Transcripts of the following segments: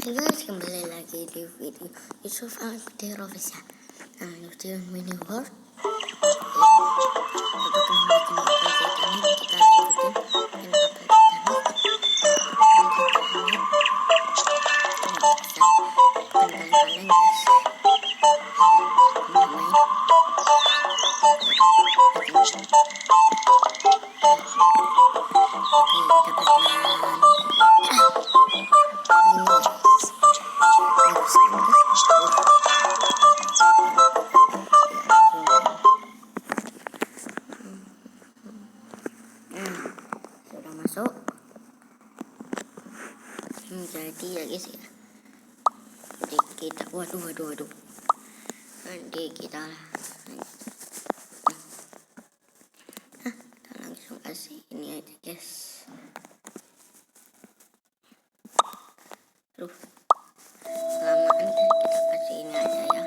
Hai guys, kembali lagi di video Yusuf Al-Qadir Official. Nah, di mini world kita akan bikin kapal Titanic. Kita lanjutin bikin kapal Titanic. Kaleng-kaleng guys. Main. Oke, dapatkan. Sudah masuk. Jadi ya guys ya. Jadi kita waduh. Nanti kita langsung kasih ini aja guys. Kelamaan kita kasih ini aja ya.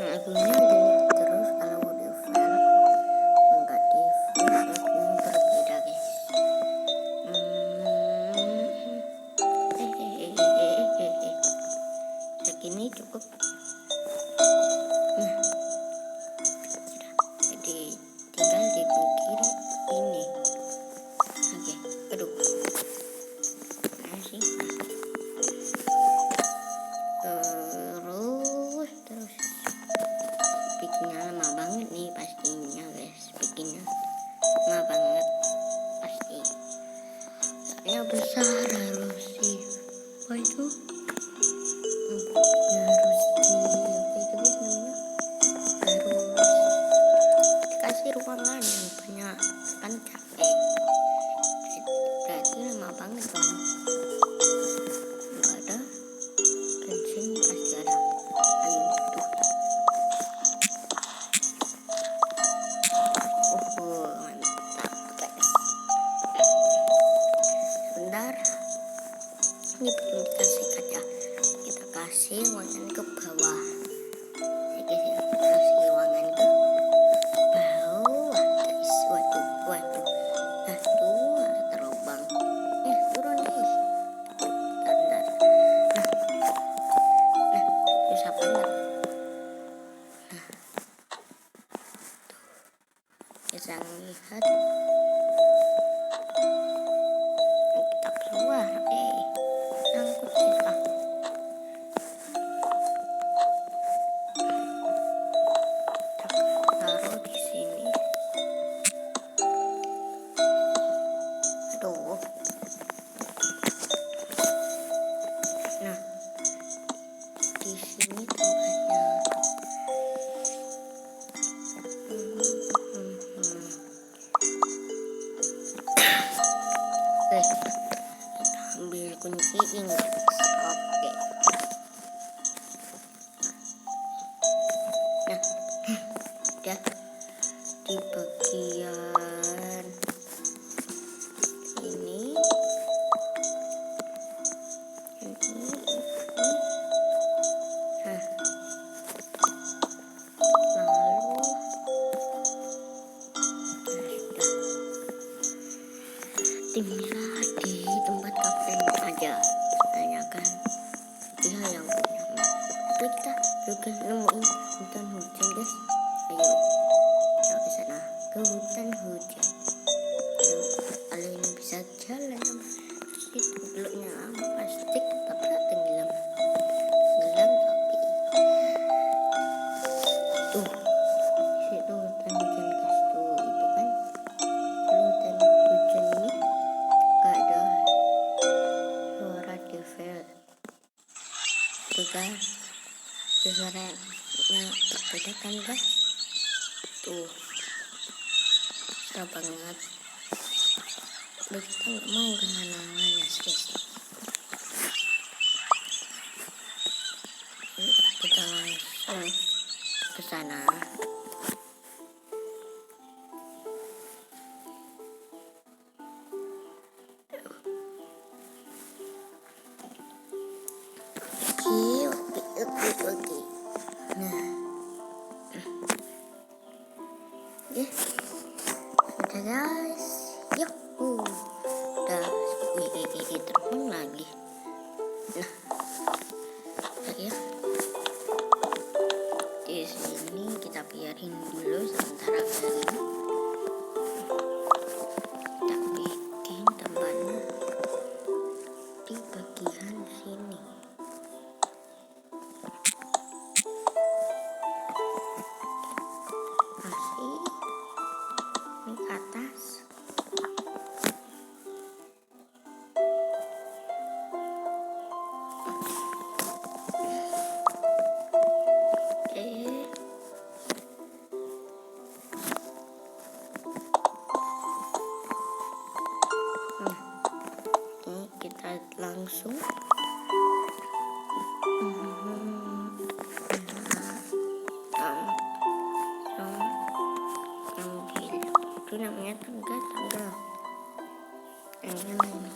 Lagunya gini terus kalau di file enggak di file lagunya berbeda guys. Segini cukup. Jadi tinggal dibikin ini. Oke, aduh. Terus bikinnya lama banget nih pastinya guys, bikinnya lama banget pasti soalnya besar harus di apa itu harus di apa itu guys namanya, harus dikasih ruangan yang banyak kan capek, berarti lama banget dong. Nggak ada bensin pasti ada. Ayo tuh. Mantap guys. Sebentar, ini belum kita sikat ya, kita kasih ruangan ke bawah ya guys ya, kasih ruangan ke bawah guys. Waduh nah tuh ada terobang, turun guys. Bentar. Nah terus apa enggak, bisa melihat kita keluar. Angkut kita. Taruh di sini. Aduh. Nah, di sini tempatnya. Oke, kita ambil kunci ini. Oke. Nah, udah di bagian ini. Nah, lalu sudah. Tinggal di tempat kafe aja, soalnya kan dia yang punya map. Tapi kita juga nemuin hutan hujan guys. Ayo kita ke sana, ke hutan hujan. Kalian bisa jalan itu beloknya pasti ketabrak tenggelam tapi tuh situ hutan hujan guys, tuh itu kan hutan hujan ini gak ada suara devel tuh kan, suaranya berbeda kan guys, tuh serem banget. Udah kita nggak mau kemana-mana guys. Kita langsung ke sana. Oke. Nah, udah guys. Yuk, udah. lihat langsung. Itu namanya tangga yang ini.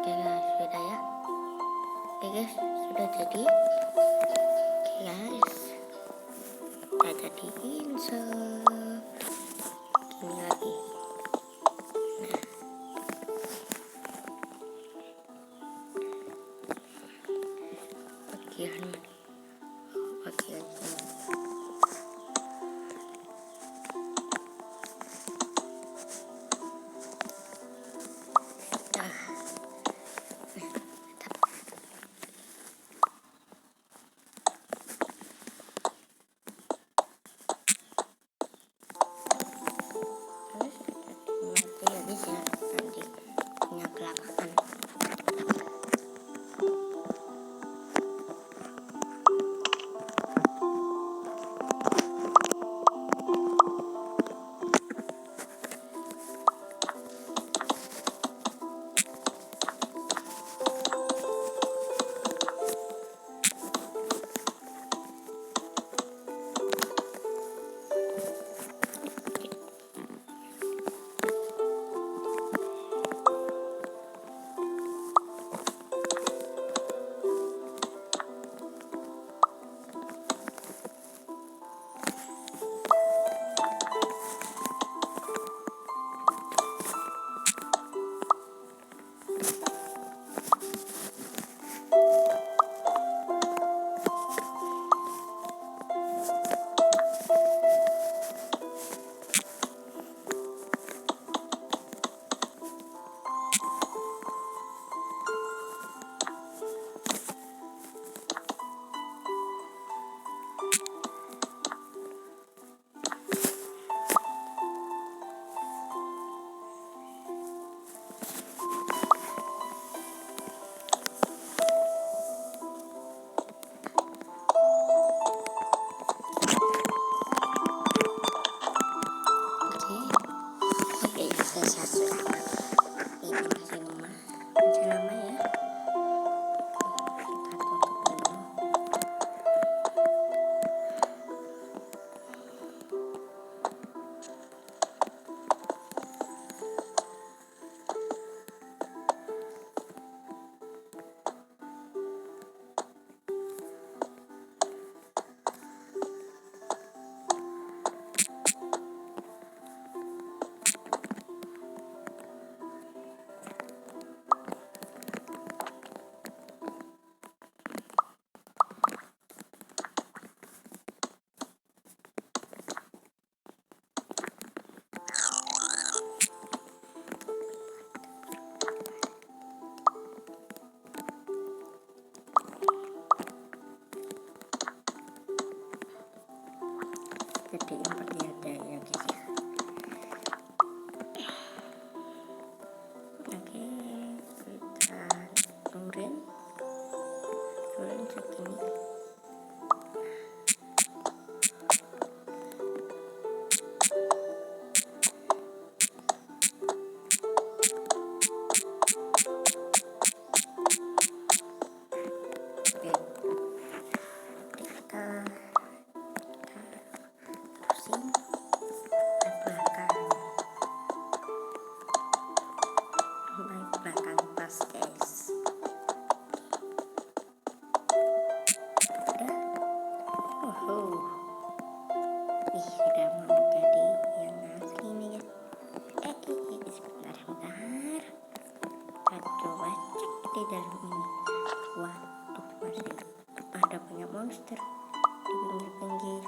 Oke guys, sudah ya. Oke guys, sudah jadi. Oke guys, sudah jadi insert. Gini lagi. Bagian ini. Jadi yang bertiada ya guys ya. Oke, kita turunin segini. Oke, kita terusin ke belakang pas guys. Udah, sudah mau jadi yang asli nih guys. Sebentar, kita coba cek di dalam ini. Waduh, masih ada banyak monster di pinggir-pinggir.